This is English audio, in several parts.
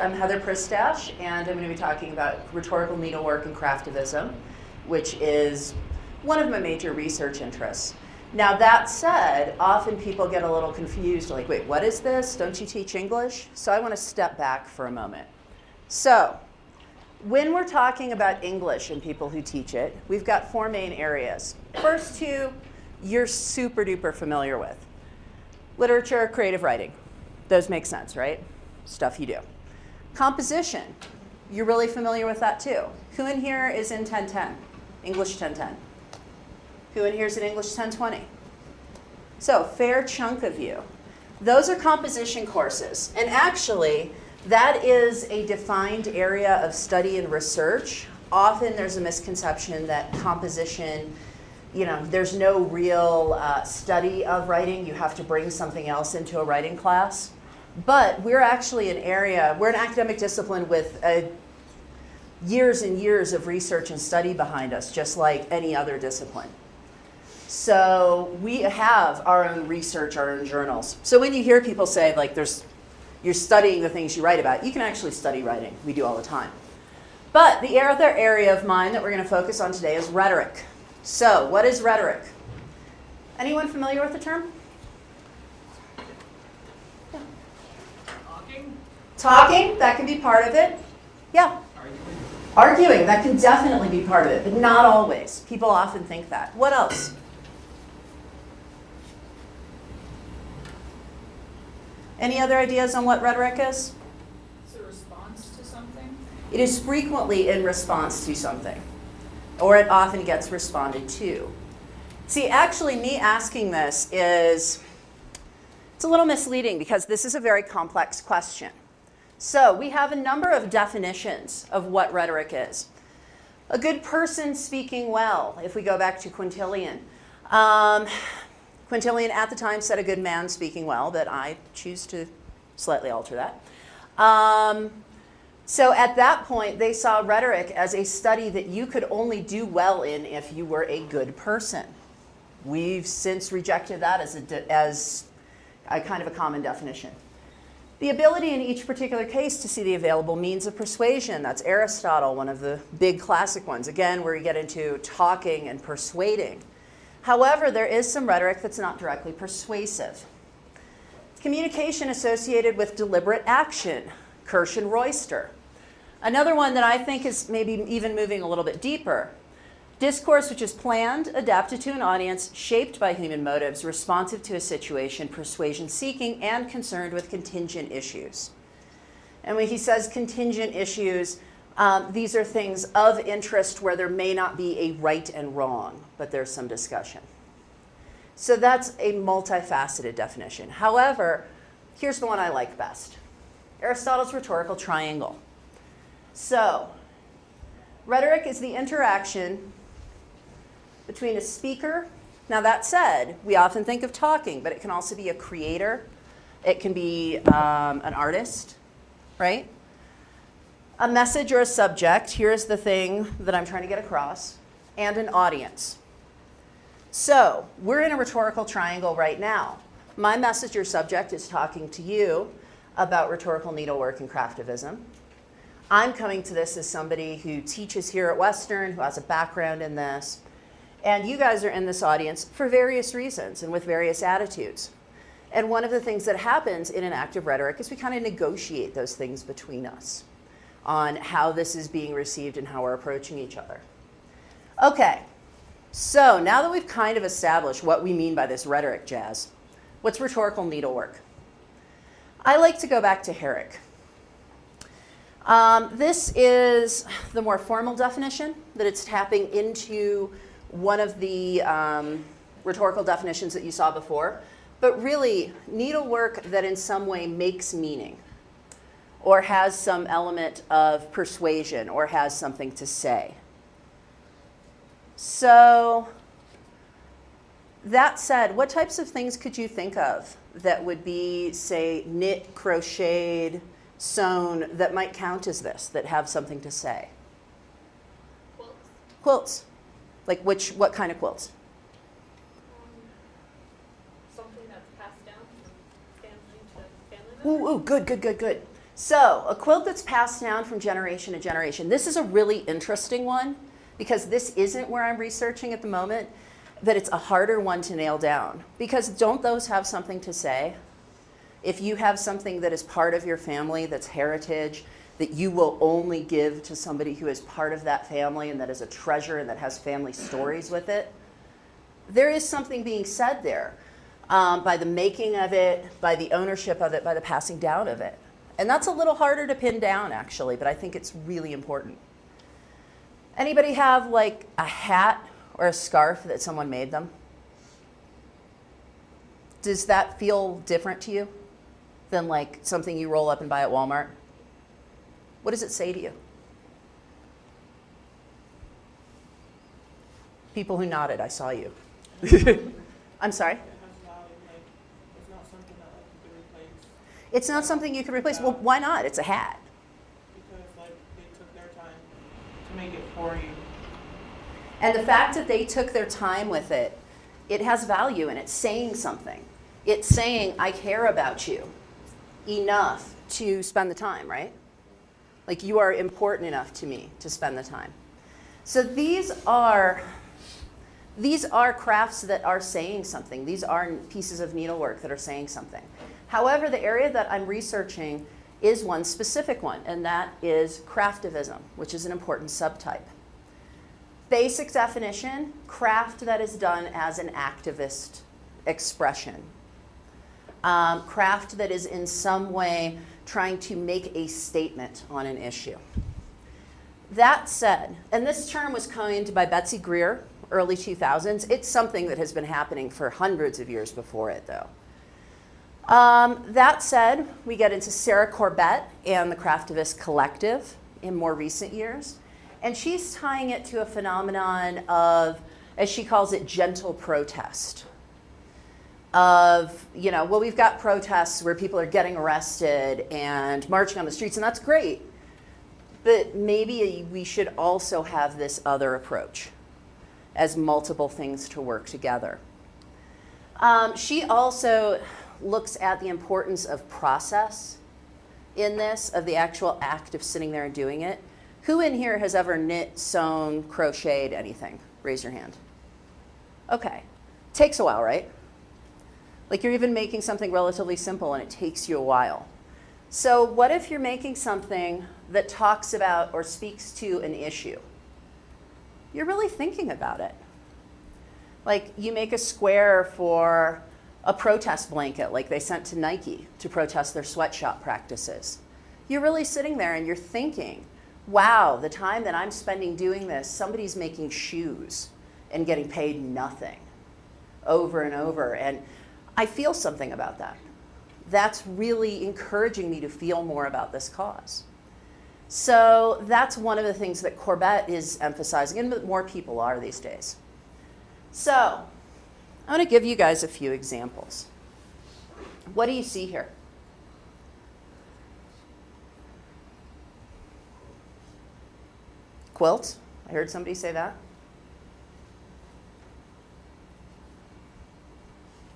I'm Heather Pristash, and I'm going to be talking about rhetorical needlework and craftivism, which is one of my major research interests. Now, that said, often people get a little confused, like, wait, what is this? Don't you teach English? So I want to step back for a moment. So when we're talking about English and people who teach it, we've got four main areas. First two, you're super duper familiar with. Literature, creative writing. Those make sense, right? Stuff you do. Composition, you're really familiar with that too. Who in here is in 1010? English 1010. Who in here is in English 1020? So, fair chunk of you. Those are composition courses. And actually, that is a defined area of study and research. Often there's a misconception that composition, there's no real study of writing. You have to bring something else into a writing class. But we're actually an academic discipline with years and years of research and study behind us, just like any other discipline. So we have our own research, our own journals. So when you hear people say, like, you're studying the things you write about, you can actually study writing. We do all the time. But the other area of mine that we're going to focus on today is rhetoric. So what is rhetoric? Anyone familiar with the term? Yeah. Talking, that can be part of it. Yeah. Arguing, that can definitely be part of it, but not always. People often think that. What else? Any other ideas on what rhetoric is? It's a response to something? It is frequently in response to something, or it often gets responded to. See, actually, me asking this it's a little misleading because this is a very complex question. So we have a number of definitions of what rhetoric is. A good person speaking well, if we go back to Quintilian. Quintilian at the time said a good man speaking well, but I choose to slightly alter that. So at that point, they saw rhetoric as a study that you could only do well in if you were a good person. We've since rejected that as a kind of a common definition. The ability in each particular case to see the available means of persuasion. That's Aristotle, one of the big classic ones. Again, where you get into talking and persuading. However, there is some rhetoric that's not directly persuasive. Communication associated with deliberate action, Kirsch and Royster. Another one that I think is maybe even moving a little bit deeper. Discourse which is planned, adapted to an audience, shaped by human motives, responsive to a situation, persuasion-seeking, and concerned with contingent issues. And when he says contingent issues, these are things of interest where there may not be a right and wrong, but there's some discussion. So that's a multifaceted definition. However, here's the one I like best. Aristotle's rhetorical triangle. So, rhetoric is the interaction between a speaker. Now that said, we often think of talking, but it can also be a creator. It can be an artist, right? A message or a subject, here's the thing that I'm trying to get across, and an audience. So we're in a rhetorical triangle right now. My message or subject is talking to you about rhetorical needlework and craftivism. I'm coming to this as somebody who teaches here at Western, who has a background in this, and you guys are in this audience for various reasons and with various attitudes. And one of the things that happens in an active rhetoric is we kind of negotiate those things between us on how this is being received and how we're approaching each other. Okay, so now that we've kind of established what we mean by this rhetoric jazz, what's rhetorical needlework? I like to go back to Herrick. This is the more formal definition, that it's tapping into one of the rhetorical definitions that you saw before, but really needlework that in some way makes meaning, or has some element of persuasion, or has something to say. So that said, what types of things could you think of that would be, say, knit, crocheted, sewn, that might count as this, that have something to say? Quilts. Quilts. Like what kind of quilts? Something that's passed down from family to family member. Ooh, good. So, a quilt that's passed down from generation to generation. This is a really interesting one because this isn't where I'm researching at the moment, but it's a harder one to nail down. Because don't those have something to say? If you have something that is part of your family, that's heritage, that you will only give to somebody who is part of that family and that is a treasure and that has family stories with it, there is something being said there by the making of it, by the ownership of it, by the passing down of it. And that's a little harder to pin down, actually, but I think it's really important. Anybody have like a hat or a scarf that someone made them? Does that feel different to you than like something you roll up and buy at Walmart? What does it say to you? People who nodded, I saw you. I'm sorry? It's not something you can replace. Well, why not? It's a hat. Because they took their time to make it for you. And the fact that they took their time with it, it has value and it's saying something. It's saying, I care about you enough to spend the time, right? Like you are important enough to me to spend the time. So these are crafts that are saying something. These are pieces of needlework that are saying something. However, the area that I'm researching is one specific one, and that is craftivism, which is an important subtype. Basic definition, craft that is done as an activist expression. Craft that is in some way trying to make a statement on an issue. That said, and this term was coined by Betsy Greer, early 2000s. It's something that has been happening for hundreds of years before it, though. That said, we get into Sarah Corbett and the Craftivist Collective in more recent years. And she's tying it to a phenomenon of, as she calls it, gentle protest. Of, well, we've got protests where people are getting arrested and marching on the streets, and that's great. But maybe we should also have this other approach as multiple things to work together. She also looks at the importance of process in this, of the actual act of sitting there and doing it. Who in here has ever knit, sewn, crocheted anything? Raise your hand. Okay. Takes a while, right? Like you're even making something relatively simple and it takes you a while. So what if you're making something that talks about or speaks to an issue? You're really thinking about it. Like you make a square for a protest blanket like they sent to Nike to protest their sweatshop practices. You're really sitting there and you're thinking, wow, the time that I'm spending doing this, somebody's making shoes and getting paid nothing over and over. And I feel something about that. That's really encouraging me to feel more about this cause. So that's one of the things that Corbett is emphasizing, and that more people are these days. So I'm going to give you guys a few examples. What do you see here? Quilt? I heard somebody say that.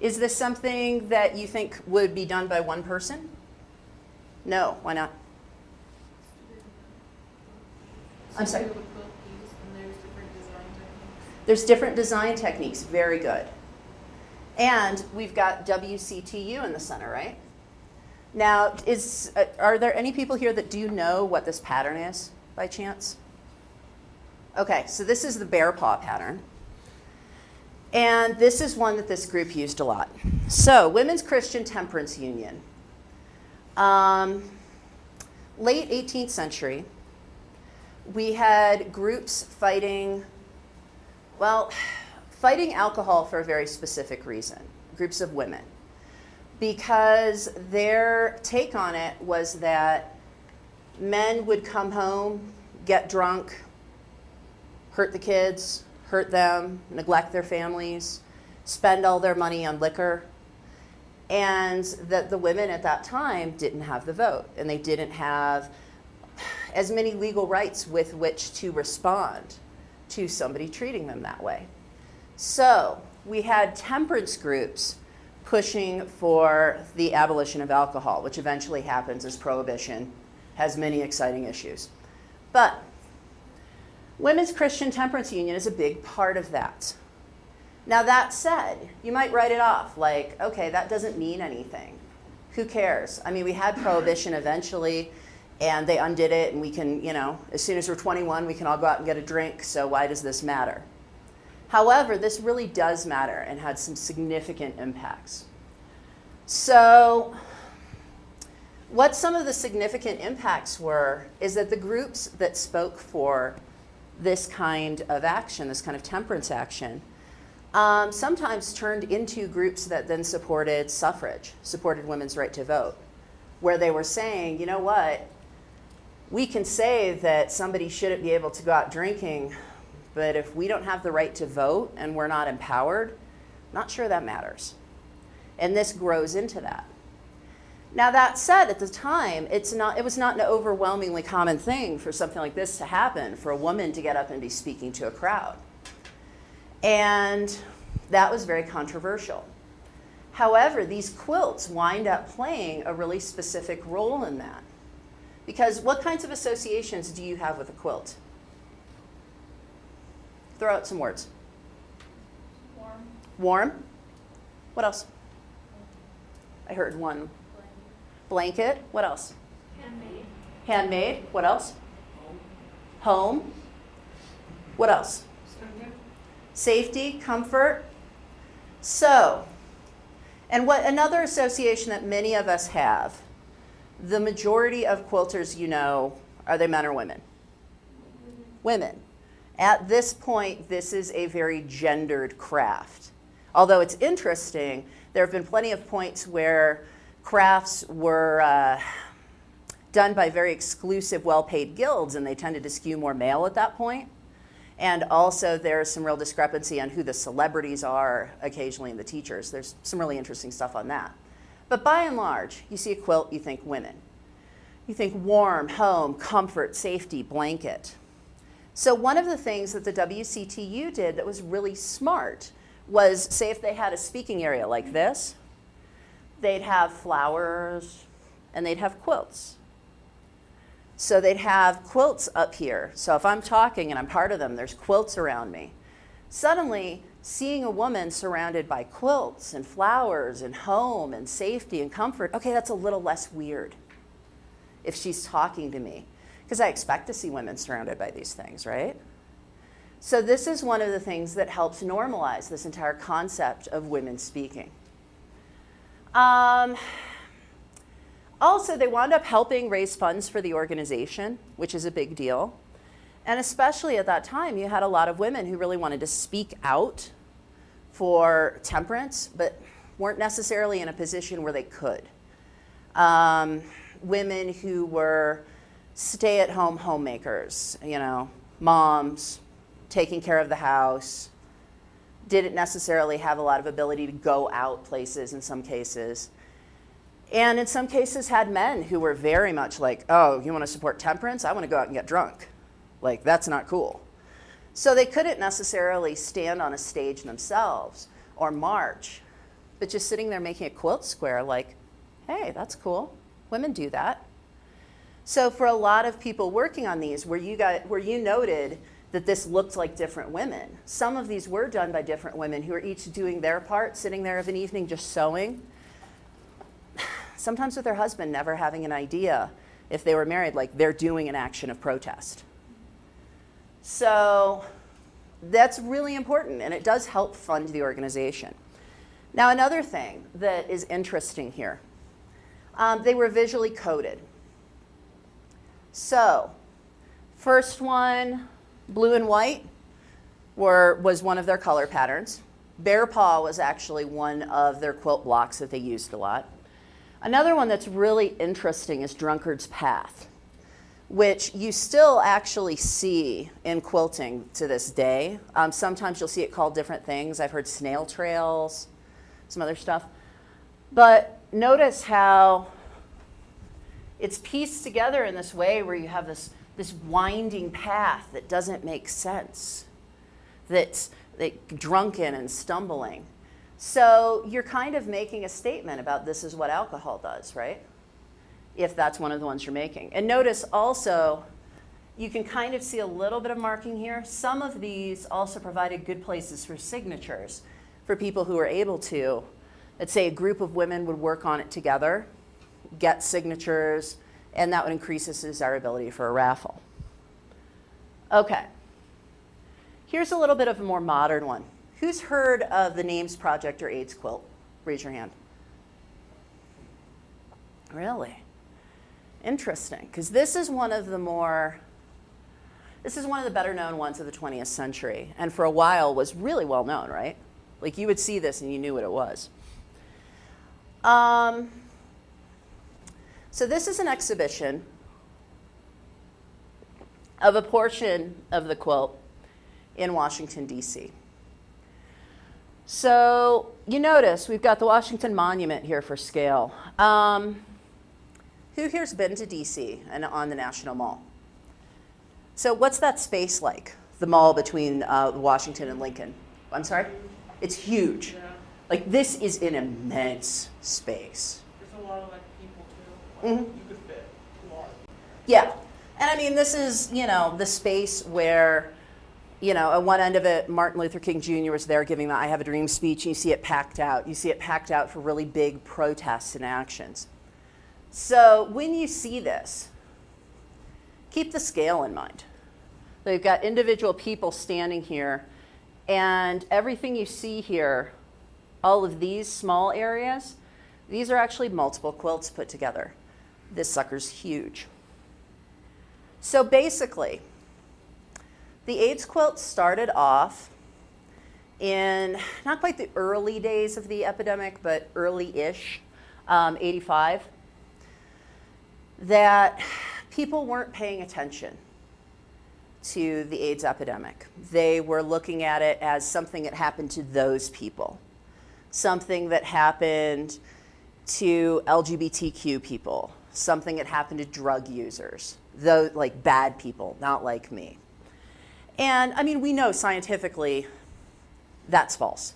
Is this something that you think would be done by one person? No, why not? I'm sorry? There's different design techniques, very good. And we've got WCTU in the center, right? Now, are there any people here that do know what this pattern is, by chance? Okay, so this is the bear paw pattern. And this is one that this group used a lot. So, Women's Christian Temperance Union. Late 18th century, we had groups fighting alcohol for a very specific reason, groups of women. Because their take on it was that men would come home, get drunk, hurt the kids, hurt them, neglect their families, spend all their money on liquor, and that the women at that time didn't have the vote, and they didn't have as many legal rights with which to respond to somebody treating them that way. So we had temperance groups pushing for the abolition of alcohol, which eventually happens as prohibition has many exciting issues. But Women's Christian Temperance Union is a big part of that. Now that said, you might write it off like, okay, that doesn't mean anything. Who cares? I mean, we had prohibition eventually, and they undid it, and we can, you know, as soon as we're 21, we can all go out and get a drink, so why does this matter? However, this really does matter and had some significant impacts. So what some of the significant impacts were is that the groups that spoke for this kind of action, this kind of temperance action, sometimes turned into groups that then supported suffrage, supported women's right to vote, where they were saying, you know what, we can say that somebody shouldn't be able to go out drinking, but if we don't have the right to vote and we're not empowered, I'm not sure that matters. And this grows into that. Now that said, at the time, it was not an overwhelmingly common thing for something like this to happen, for a woman to get up and be speaking to a crowd. And that was very controversial. However, these quilts wind up playing a really specific role in that. Because what kinds of associations do you have with a quilt? Throw out some words. Warm. Warm. What else? I heard one. Blanket. What else? Handmade. Handmade. What else? Home. What else? Safety, comfort. So, and what another association that many of us have, the majority of quilters you know, are they men or women? Women. At this point, this is a very gendered craft. Although it's interesting, there have been plenty of points where crafts were done by very exclusive, well-paid guilds, and they tended to skew more male at that point. And also there's some real discrepancy on who the celebrities are occasionally in the teachers. There's some really interesting stuff on that. But by and large, you see a quilt, you think women. You think warm, home, comfort, safety, blanket. So one of the things that the WCTU did that was really smart was, say if they had a speaking area like this, they'd have flowers and they'd have quilts. So they'd have quilts up here. So if I'm talking and I'm part of them, there's quilts around me. Suddenly, seeing a woman surrounded by quilts and flowers and home and safety and comfort, okay, that's a little less weird if she's talking to me. Because I expect to see women surrounded by these things, right? So this is one of the things that helps normalize this entire concept of women speaking. Also, they wound up helping raise funds for the organization, which is a big deal. And especially at that time, you had a lot of women who really wanted to speak out for temperance, but weren't necessarily in a position where they could. Women who were stay-at-home homemakers, you know, moms, taking care of the house, didn't necessarily have a lot of ability to go out places in some cases. And in some cases had men who were very much like, oh, you want to support temperance? I want to go out and get drunk. Like, that's not cool. So they couldn't necessarily stand on a stage themselves or march, but just sitting there making a quilt square like, hey, that's cool. Women do that. So for a lot of people working on these, where you noted that this looked like different women, some of these were done by different women who are each doing their part, sitting there of an evening just sewing. Sometimes with their husband never having an idea, if they were married, like they're doing an action of protest. So that's really important, and it does help fund the organization. Now, another thing that is interesting here, they were visually coded. So, first one, blue and white, was one of their color patterns. Bear paw was actually one of their quilt blocks that they used a lot. Another one that's really interesting is Drunkard's Path, which you still actually see in quilting to this day. Sometimes you'll see it called different things. I've heard snail trails, some other stuff. But notice how it's pieced together in this way where you have this winding path that doesn't make sense, that's drunken and stumbling. So you're kind of making a statement about this is what alcohol does, right? if that's one of the ones you're making. And notice also, you can kind of see a little bit of marking here. Some of these also provided good places for signatures for people who are able to. Let's say a group of women would work on it together, get signatures, and that would increase its desirability for a raffle. Okay. Here's a little bit of a more modern one. Who's heard of the Names Project or AIDS quilt? Raise your hand. Really? Interesting, because this is one of the better known ones of the 20th century, and for a while was really well known, right? Like you would see this and you knew what it was. So this is an exhibition of a portion of the quilt in Washington, D.C. So you notice we've got the Washington Monument here for scale. Who here's been to D.C. and on the National Mall? So what's that space like, the mall between Washington and Lincoln? I'm sorry? It's huge. Yeah. Like this is an immense space. There's a lot of like people too. Like, you could fit large. Yeah. And I mean, this is, the space where, at one end of it, Martin Luther King Jr. was there giving the I Have a Dream speech, and you see it packed out. You see it packed out for really big protests and actions. So when you see this, keep the scale in mind. So you've got individual people standing here, and everything you see here, all of these small areas, these are actually multiple quilts put together. This sucker's huge. So basically, the AIDS quilt started off in not quite the early days of the epidemic, but early-ish, 85, that people weren't paying attention to the AIDS epidemic. They were looking at it as something that happened to those people, something that happened to LGBTQ people, something that happened to drug users, those like bad people, not like me. And I mean, we know scientifically that's false.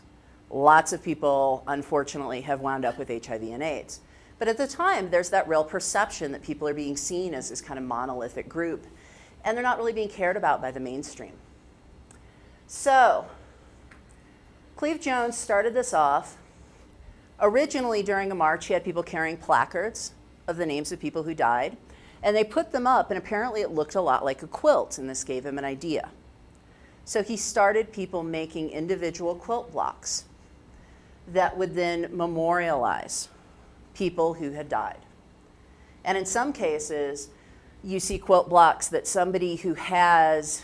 Lots of people, unfortunately, have wound up with HIV and AIDS. But at the time, there's that real perception that people are being seen as this kind of monolithic group, and they're not really being cared about by the mainstream. So, Cleve Jones started this off. Originally, during a march, he had people carrying placards of the names of people who died, and they put them up, and apparently it looked a lot like a quilt, and this gave him an idea. So he started people making individual quilt blocks that would then memorialize people who had died. And in some cases, you see quilt blocks that somebody who has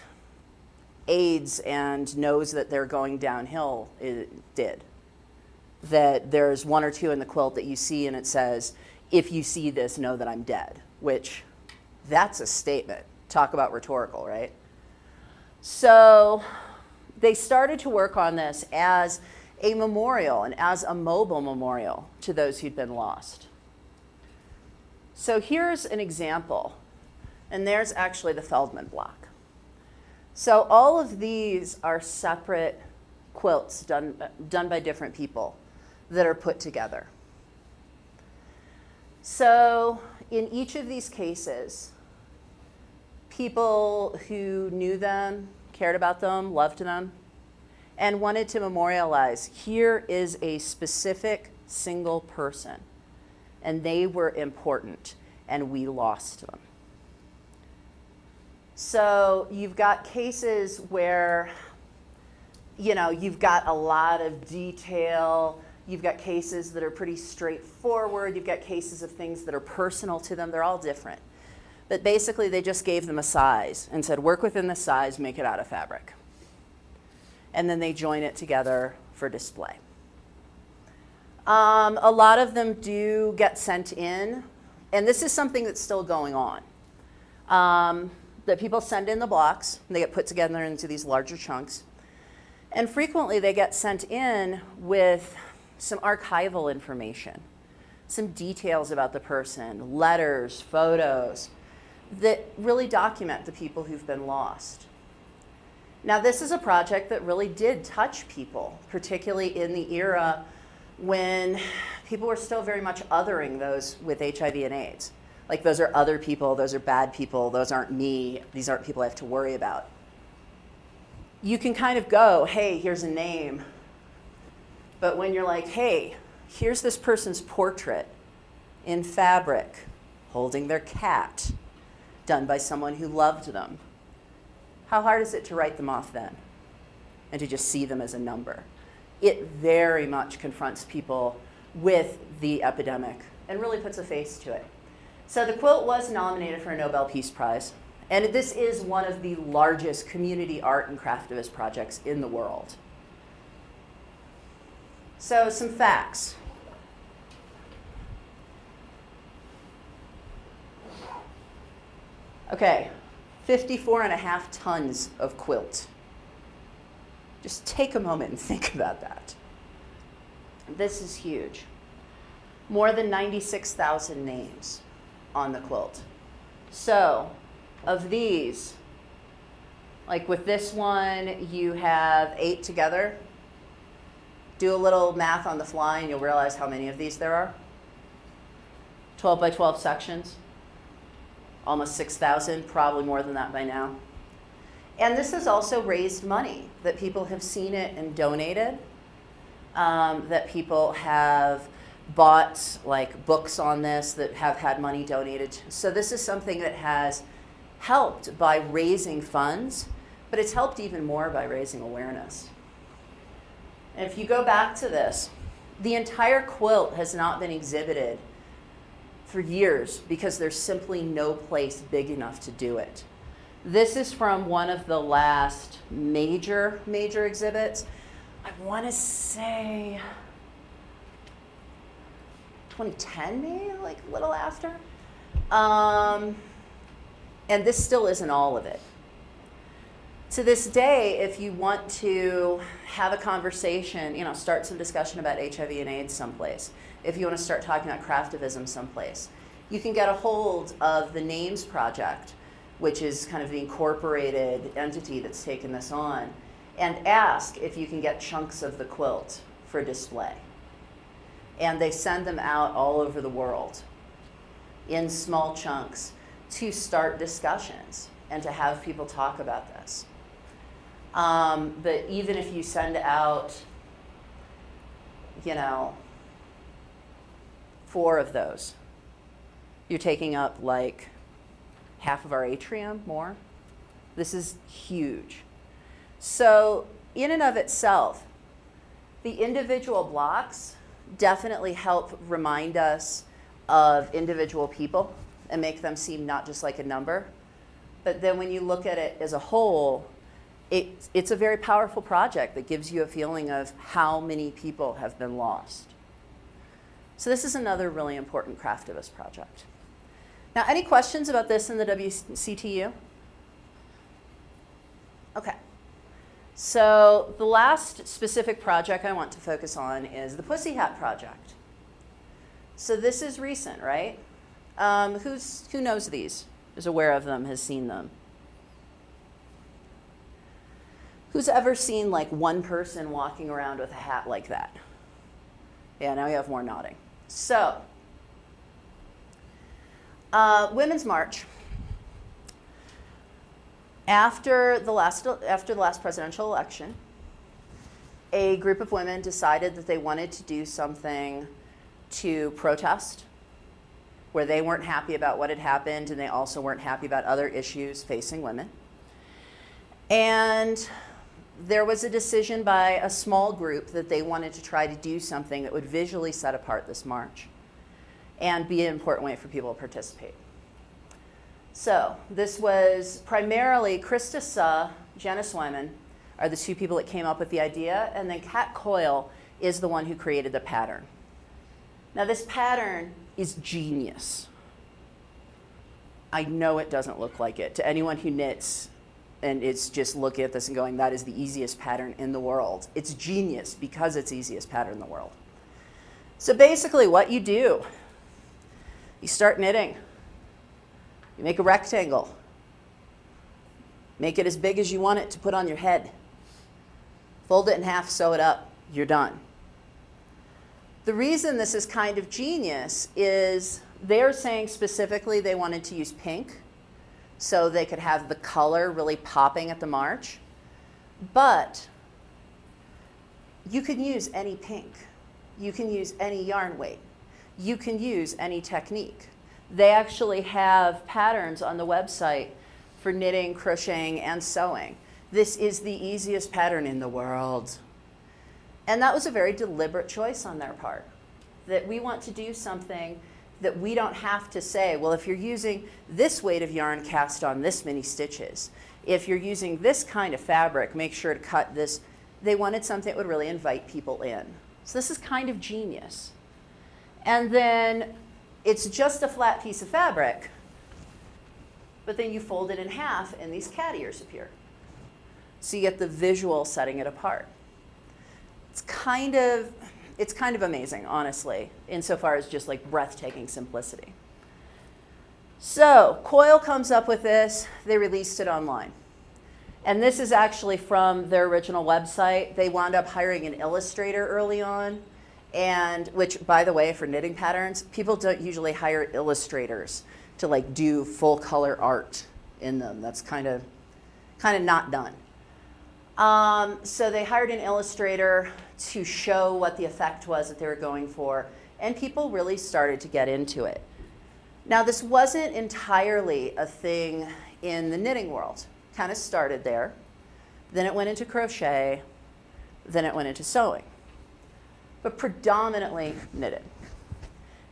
AIDS and knows that they're going downhill did. That there's one or two in the quilt that you see and it says, if you see this, know that I'm dead, which that's a statement. Talk about rhetorical, right? So they started to work on this as a memorial and as a mobile memorial to those who'd been lost. So here's an example, and there's actually the Feldman block. So all of these are separate quilts done by different people that are put together. So in each of these cases, people who knew them, cared about them, loved them, and wanted to memorialize, here is a specific single person, and they were important, and we lost them. So you've got cases where, you've got a lot of detail. You've got cases that are pretty straightforward. You've got cases of things that are personal to them. They're all different. But basically, they just gave them a size and said, work within the size, make it out of fabric. And then they join it together for display. A lot of them do get sent in, and this is something that's still going on. That people send in the blocks, and they get put together into these larger chunks. And frequently, they get sent in with some archival information, some details about the person, letters, photos, that really document the people who've been lost. Now, this is a project that really did touch people, particularly in the era when people were still very much othering those with HIV and AIDS. Like, those are other people, those are bad people, those aren't me, these aren't people I have to worry about. You can kind of go, hey, here's a name. But when you're like, hey, here's this person's portrait in fabric, holding their cat, done by someone who loved them, how hard is it to write them off then and to just see them as a number? It very much confronts people with the epidemic and really puts a face to it. So the quilt was nominated for a Nobel Peace Prize, and this is one of the largest community art and craftivist projects in the world. So some facts. Okay, 54.5 tons of quilt. Just take a moment and think about that. This is huge. More than 96,000 names on the quilt. So, of these, like with this one, you have 8 together. Do a little math on the fly and you'll realize how many of these there are. 12 by 12 sections. Almost 6,000, probably more than that by now. And this has also raised money, that people have seen it and donated, that people have bought like books on this that have had money donated. So this is something that has helped by raising funds, but it's helped even more by raising awareness. And if you go back to this, the entire quilt has not been exhibited for years because there's simply no place big enough to do it. This is from one of the last major exhibits. I want to say 2010 maybe, like a little after. And this still isn't all of it. To this day, if you want to have a conversation, start some discussion about HIV and AIDS someplace, if you want to start talking about craftivism someplace, you can get a hold of the Names Project, which is kind of the incorporated entity that's taken this on, and ask if you can get chunks of the quilt for display. And they send them out all over the world in small chunks to start discussions and to have people talk about this. But even if you send out, 4 of those, you're taking up like half of our atrium, more. This is huge. So in and of itself, the individual blocks definitely help remind us of individual people and make them seem not just like a number. But then when you look at it as a whole, it's a very powerful project that gives you a feeling of how many people have been lost. So this is another really important craftivist project. Now, any questions about this in the WCTU? Okay. So the last specific project I want to focus on is the Pussy Hat Project. So this is recent, right? Who knows these, is aware of them, has seen them? Who's ever seen like one person walking around with a hat like that? Yeah, now we have more nodding. So, Women's March. After the last presidential election, a group of women decided that they wanted to do something to protest, where they weren't happy about what had happened, and they also weren't happy about other issues facing women. And there was a decision by a small group that they wanted to try to do something that would visually set apart this march and be an important way for people to participate. So this was primarily Krista, Janice Wyman are the 2 people that came up with the idea, and then Kat Coyle is the one who created the pattern. Now this pattern is genius. I know it doesn't look like it. To anyone who knits, and it's just looking at this and going, that is the easiest pattern in the world. It's genius because it's the easiest pattern in the world. So basically what you do, you start knitting. You make a rectangle. Make it as big as you want it to put on your head. Fold it in half, sew it up, you're done. The reason this is kind of genius is They're saying specifically they wanted to use pink so they could have the color really popping at the march. But you can use any pink. You can use any yarn weight. You can use any technique. They actually have patterns on the website for knitting, crocheting, and sewing. This is the easiest pattern in the world. And that was a very deliberate choice on their part, that we want to do something that we don't have to say, well, if you're using this weight of yarn, cast on this many stitches. If you're using this kind of fabric, make sure to cut this. They wanted something that would really invite people in. So this is kind of genius. And then it's just a flat piece of fabric, but then you fold it in half and these cat ears appear. So you get the visual setting it apart. It's kind of amazing, honestly, insofar as just like breathtaking simplicity. So Coil comes up with this. They released it online. And this is actually from their original website. They wound up hiring an illustrator early on, and which, by the way, for knitting patterns, people don't usually hire illustrators to like do full color art in them. That's kind of not done. So they hired an illustrator to show what the effect was that they were going for, and people really started to get into it. Now, this wasn't entirely a thing in the knitting world. Kind of started there, then it went into crochet, then it went into sewing, but predominantly knitted.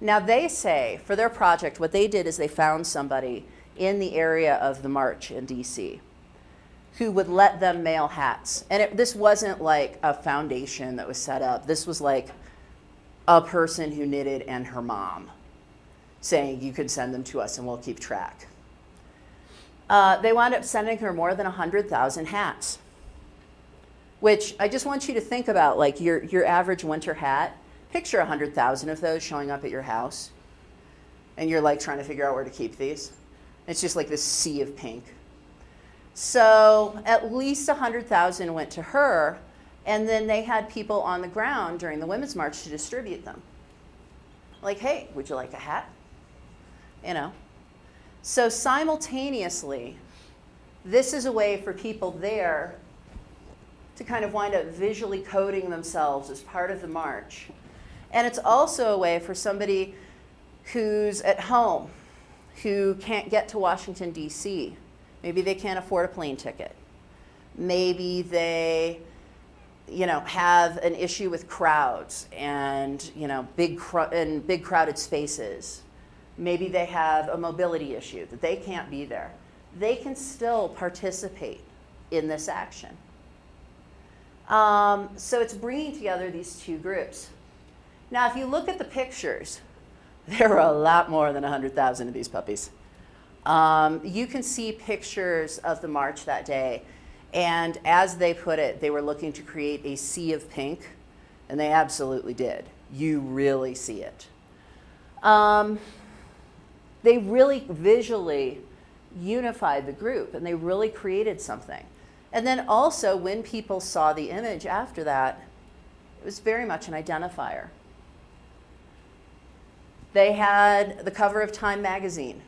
Now they say for their project, what they did is they found somebody in the area of the march in DC who would let them mail hats. And this wasn't like a foundation that was set up. This was like a person who knitted and her mom saying, you can send them to us and we'll keep track. They wound up sending her more than 100,000 hats, which I just want you to think about, like your average winter hat. Picture 100,000 of those showing up at your house, and you're like trying to figure out where to keep these. It's just like this sea of pink. So at least 100,000 went to her, and then they had people on the ground during the Women's March to distribute them. Like, hey, would you like a hat? You know. So simultaneously, this is a way for people there to kind of wind up visually coding themselves as part of the march. And it's also a way for somebody who's at home, who can't get to Washington, D.C. Maybe they can't afford a plane ticket. Maybe they, have an issue with crowds and, big crowded spaces. Maybe they have a mobility issue that they can't be there. They can still participate in this action. So it's bringing together these two groups. Now, if you look at the pictures, there were a lot more than 100,000 of these puppies. You can see pictures of the march that day. And as they put it, they were looking to create a sea of pink. And they absolutely did. You really see it. They really visually unified the group, and they really created something. And then also, when people saw the image after that, it was very much an identifier. They had the cover of Time magazine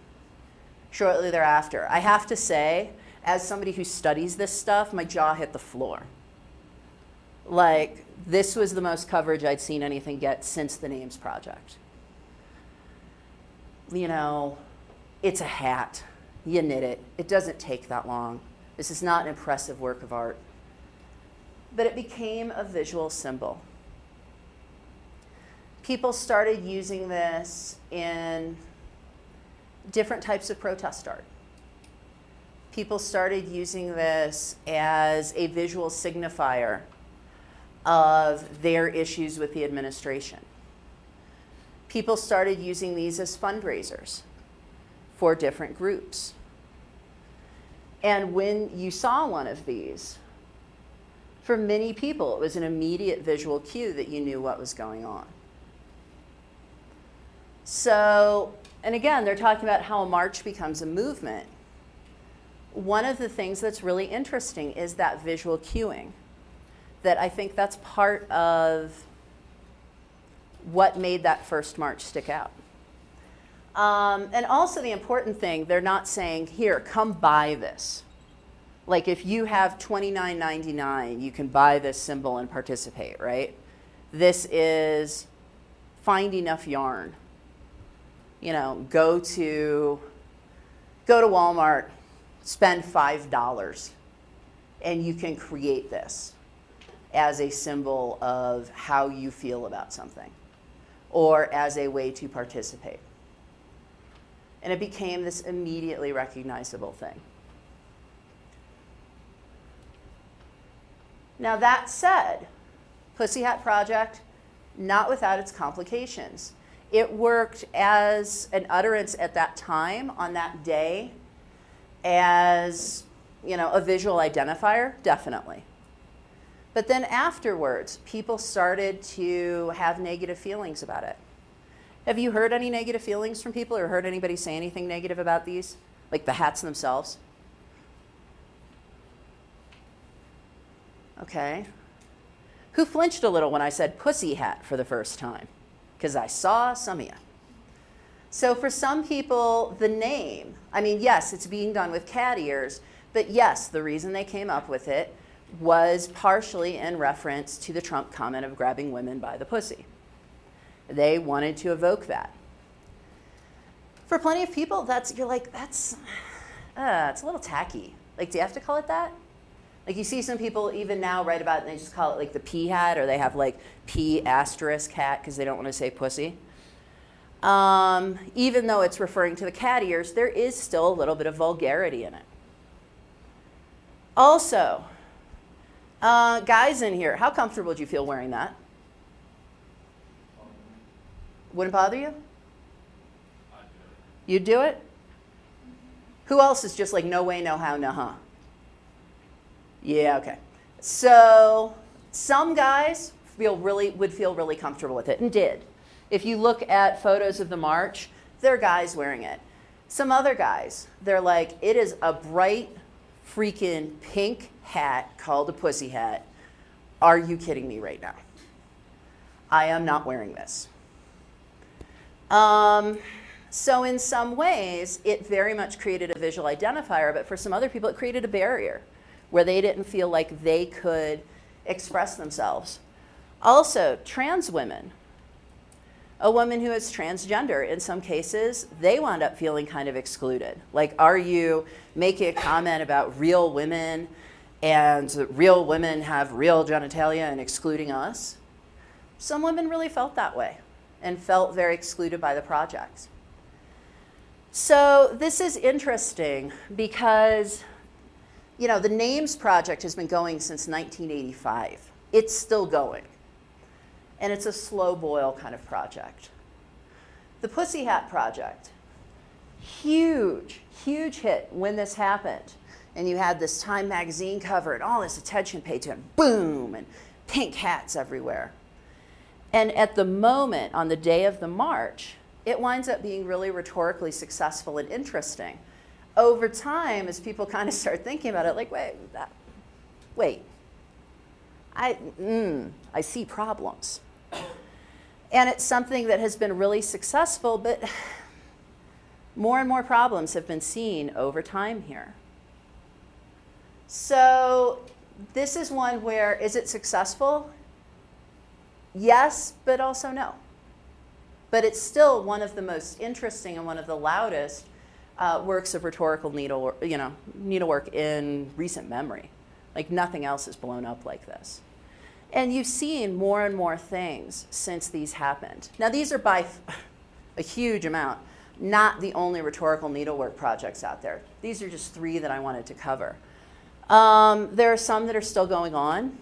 shortly thereafter. I have to say, as somebody who studies this stuff, my jaw hit the floor. Like, this was the most coverage I'd seen anything get since the Names Project. It's a hat. You knit it. It doesn't take that long. This is not an impressive work of art. But it became a visual symbol. People started using this in different types of protest art. People started using this as a visual signifier of their issues with the administration. People started using these as fundraisers for different groups. And when you saw one of these, for many people, it was an immediate visual cue that you knew what was going on. So, and again, they're talking about how a march becomes a movement. One of the things that's really interesting is that visual cueing, that I think that's part of what made that first march stick out. And also the important thing, they're not saying, here, come buy this. Like if you have $29.99, you can buy this symbol and participate, right? This is find enough yarn. You know, go to Walmart, spend $5, and you can create this as a symbol of how you feel about something or as a way to participate. And it became this immediately recognizable thing. Now that said, Pussy Hat Project, not without its complications. It worked as an utterance at that time, on that day, as, you know, a visual identifier, definitely. But then afterwards, people started to have negative feelings about it. Have you heard any negative feelings from people or heard anybody say anything negative about these? Like the hats themselves? Okay. Who flinched a little when I said pussy hat for the first time? Because I saw some of you. So for some people, the name, I mean, yes, it's being done with cat ears, but yes, the reason they came up with it was partially in reference to the Trump comment of grabbing women by the pussy. They wanted to evoke that. For plenty of people, you're like, it's a little tacky. Like, do you have to call it that? Like you see some people even now write about it and they just call it like the P hat, or they have like P asterisk hat because they don't want to say pussy. Even though it's referring to the cat ears, there is still a little bit of vulgarity in it. Also, guys in here, how comfortable would you feel wearing that? Wouldn't bother you? You'd do it? Who else is just like no way, no how, no huh? Yeah, okay. So some guys would feel really comfortable with it and did. If you look at photos of the march, there are guys wearing it. Some other guys, they're like, it is a bright freaking pink hat called a pussy hat. Are you kidding me right now? I am not wearing this. So in some ways, it very much created a visual identifier, but for some other people, it created a barrier where they didn't feel like they could express themselves. Also, trans women. A woman who is transgender, in some cases, they wound up feeling kind of excluded. Like, are you making a comment about real women and real women have real genitalia and excluding us? Some women really felt that way and felt very excluded by the project. So this is interesting because, you know, the Names Project has been going since 1985. It's still going. And it's a slow boil kind of project. The Pussy Hat Project, huge, huge hit when this happened. And you had this Time magazine cover and all this attention paid to it, boom, and pink hats everywhere. And at the moment, on the day of the march, it winds up being really rhetorically successful and interesting. Over time, as people kind of start thinking about it, like, wait, I see problems. And it's something that has been really successful, but more and more problems have been seen over time here. So this is one where, is it successful? Yes, but also no. But it's still one of the most interesting and one of the loudest works of rhetorical needlework in recent memory. Like nothing else has blown up like this. And you've seen more and more things since these happened. Now these are by a huge amount, not the only rhetorical needlework projects out there. These are just 3 that I wanted to cover. There are some that are still going on,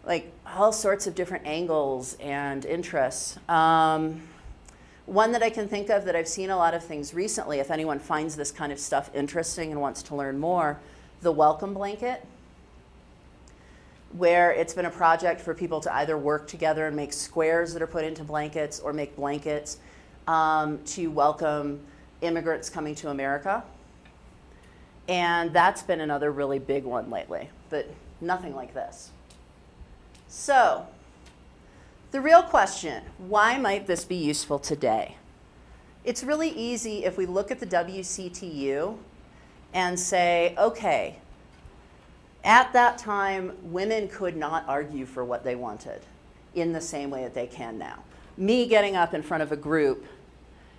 like all sorts of different angles and interests. One that I can think of that I've seen a lot of things recently, if anyone finds this kind of stuff interesting and wants to learn more, the welcome blanket, where it's been a project for people to either work together and make squares that are put into blankets or make blankets to welcome immigrants coming to America. And that's been another really big one lately, but nothing like this. So, the real question, why might this be useful today? It's really easy if we look at the WCTU and say, okay, at that time, women could not argue for what they wanted in the same way that they can now. Me getting up in front of a group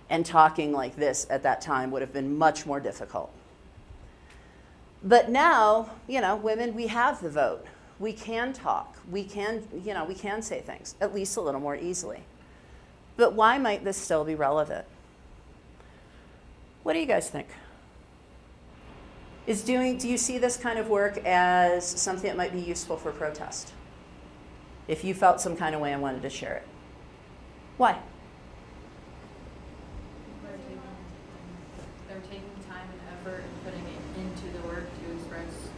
and talking like this at that time would have been much more difficult. But now, women, we have the vote. We can talk. We can, we can say things, at least a little more easily. But why might this still be relevant? What do you guys think? Do you see this kind of work as something that might be useful for protest? If you felt some kind of way and wanted to share it. Why? They're taking time and effort and putting it into the work to express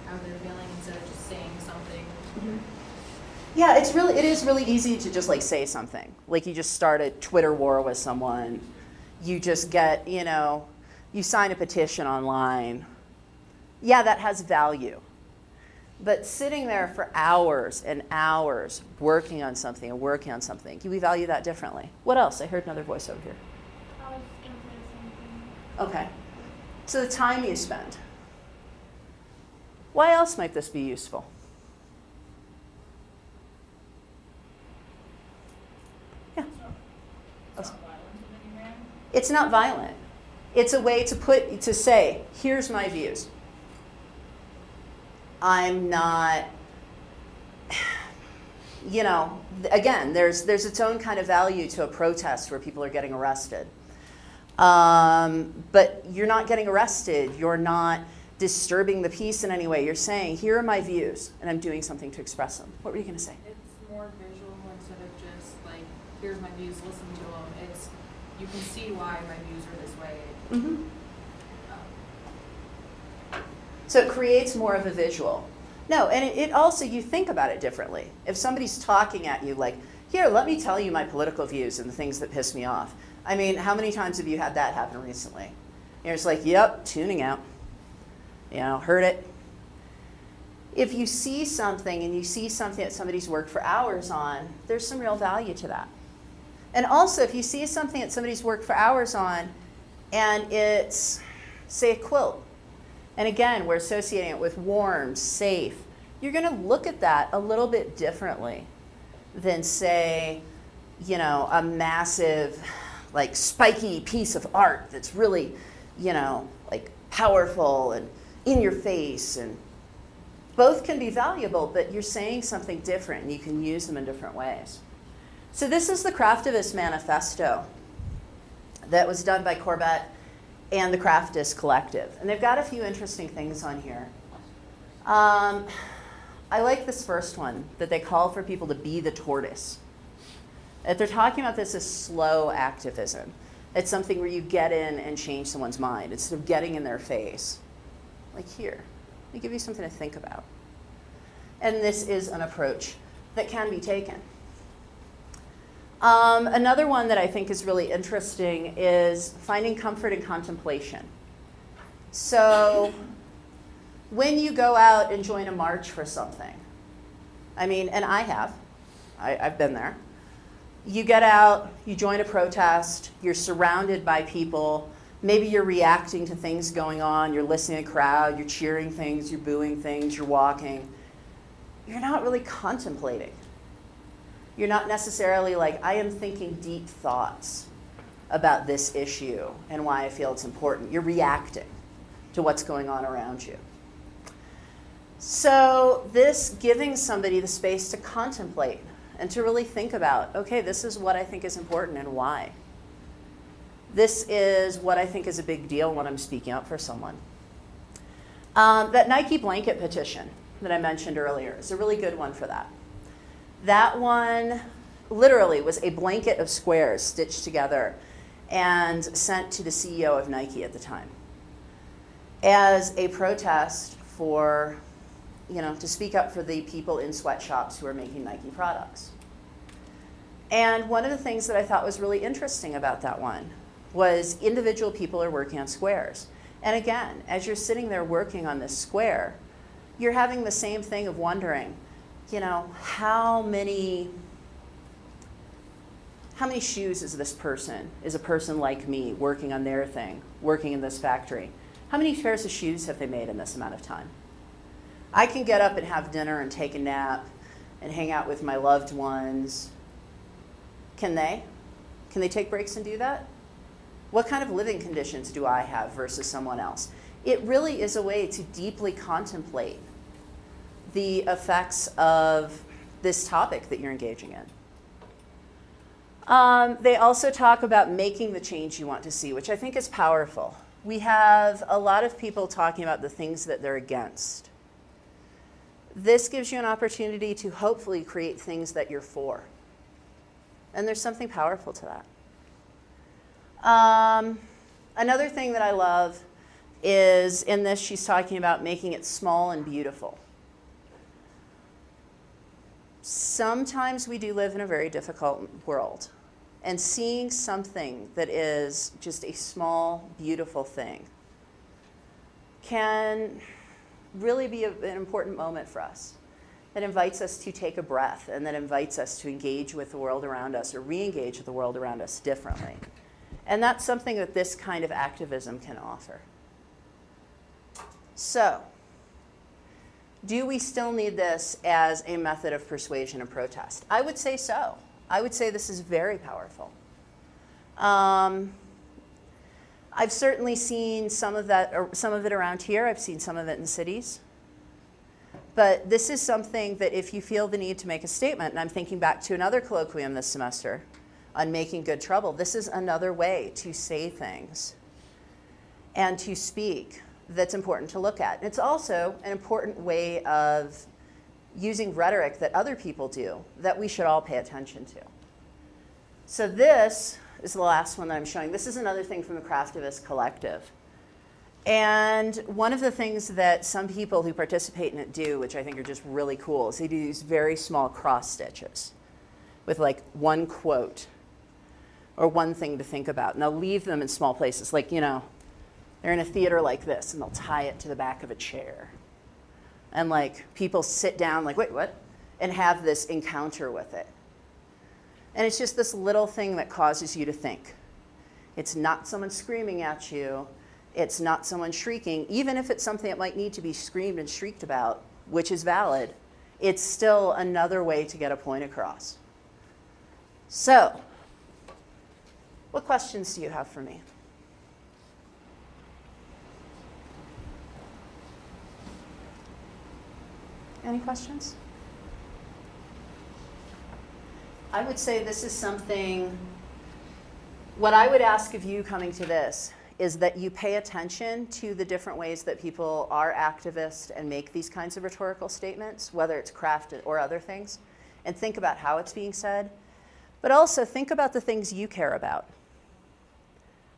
how they're feeling instead of just saying something. Mm-hmm. Yeah, it is really easy to just like say something. Like you just start a Twitter war with someone. You just get, you sign a petition online. Yeah, that has value. But sitting there for hours and hours working on something, we value that differently. What else? I heard another voice over here. I was gonna say the same thing. Okay. So the time you spend. Why else might this be useful? Yeah. It's not violent in any way. It's not violent. It's a way to say, here's my views. I'm not, again, there's its own kind of value to a protest where people are getting arrested. But you're not getting arrested. You're not disturbing the peace in any way. You're saying, here are my views, and I'm doing something to express them. What were you going to say? It's more visual instead of just like, here's my views, listen to them. It's, you can see why my views are this way. Mm-hmm. So it creates more of a visual. No, and it also, you think about it differently. If somebody's talking at you like, here, let me tell you my political views and the things that piss me off. I mean, how many times have you had that happen recently? You're just like, yep, tuning out. Heard it. If you see something and you see something that somebody's worked for hours on, there's some real value to that. And also, if you see something that somebody's worked for hours on and it's, say, a quilt, and again, we're associating it with warm, safe. You're going to look at that a little bit differently than, say, a massive, like, spiky piece of art that's really, like, powerful and in your face. And both can be valuable, but you're saying something different, and you can use them in different ways. So this is the Craftivist Manifesto that was done by Corbett and the Craftist Collective. And they've got a few interesting things on here. I like this first one, that they call for people to be the tortoise. That they're talking about this as slow activism. It's something where you get in and change someone's mind instead of getting in their face. Like here, let me give you something to think about. And this is an approach that can be taken. Another one that I think is really interesting is finding comfort in contemplation. So when you go out and join a march for something, and I've been there. You get out, you join a protest, you're surrounded by people, maybe you're reacting to things going on, you're listening to a crowd, you're cheering things, you're booing things, you're walking. You're not really contemplating. You're not necessarily like, I am thinking deep thoughts about this issue and why I feel it's important. You're reacting to what's going on around you. So this giving somebody the space to contemplate and to really think about, okay, this is what I think is important and why. This is what I think is a big deal when I'm speaking up for someone. That Nike blanket petition that I mentioned earlier is a really good one for that. That one literally was a blanket of squares stitched together and sent to the CEO of Nike at the time as a protest for, to speak up for the people in sweatshops who are making Nike products. And one of the things that I thought was really interesting about that one was individual people are working on squares. And again, as you're sitting there working on this square, you're having the same thing of wondering, how many How many shoes is this person, is a person like me, working on their thing, working in this factory? How many pairs of shoes have they made in this amount of time? I can get up and have dinner and take a nap and hang out with my loved ones. Can they? Can they take breaks and do that? What kind of living conditions do I have versus someone else? It really is a way to deeply contemplate the effects of this topic that you're engaging in. They also talk about making the change you want to see, which I think is powerful. We have a lot of people talking about the things that they're against. This gives you an opportunity to hopefully create things that you're for. And there's something powerful to that. Another thing that I love is in this, she's talking about making it small and beautiful. Sometimes we do live in a very difficult world. And seeing something that is just a small, beautiful thing can really be an important moment for us. That invites us to take a breath, and that invites us to engage with the world around us or re-engage with the world around us differently. And that's something that this kind of activism can offer. So, do we still need this as a method of persuasion and protest? I would say so. I would say this is very powerful. I've certainly seen some of it around here. I've seen some of it in cities. But this is something that if you feel the need to make a statement, and I'm thinking back to another colloquium this semester on making good trouble, this is another way to say things and to speak that's important to look at. It's also an important way of using rhetoric that other people do that we should all pay attention to. So this is the last one that I'm showing. This is another thing from the Craftivist Collective. And one of the things that some people who participate in it do, which I think are just really cool, is they do these very small cross stitches with like one quote or one thing to think about. And they'll leave them in small places. Like, you know, they're in a theater like this, and they'll tie it to the back of a chair. And like people sit down like, wait, what? And have this encounter with it. And it's just this little thing that causes you to think. It's not someone screaming at you. It's not someone shrieking. Even if it's something that might need to be screamed and shrieked about, which is valid, it's still another way to get a point across. So, what questions do you have for me? Any questions? I would say this is something, what I would ask of you coming to this is that you pay attention to the different ways that people are activists and make these kinds of rhetorical statements, whether it's craft or other things, and think about how it's being said. But also think about the things you care about.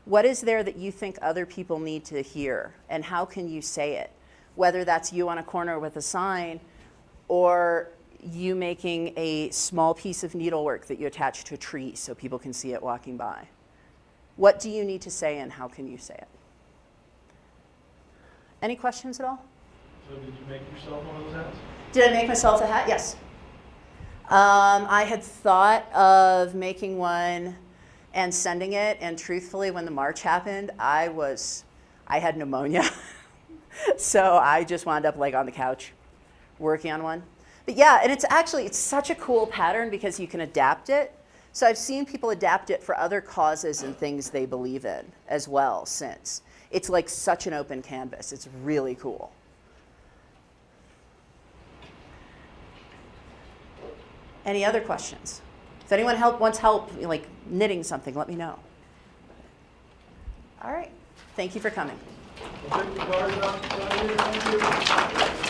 What is there that you think other people need to hear, and how can you say it? Whether that's you on a corner with a sign, or you making a small piece of needlework that you attach to a tree so people can see it walking by. What do you need to say, and how can you say it? Any questions at all? So did you make yourself one of those hats? Did I make myself a hat? Yes. I had thought of making one and sending it, and truthfully, when the march happened, I had pneumonia. So I just wound up like on the couch working on one. But yeah, and it's such a cool pattern because you can adapt it. So I've seen people adapt it for other causes and things they believe in as well since. It's like such an open canvas. It's really cool. Any other questions? If anyone wants help like knitting something, let me know. All right. Thank you for coming. We'll take the cards out. Thank you.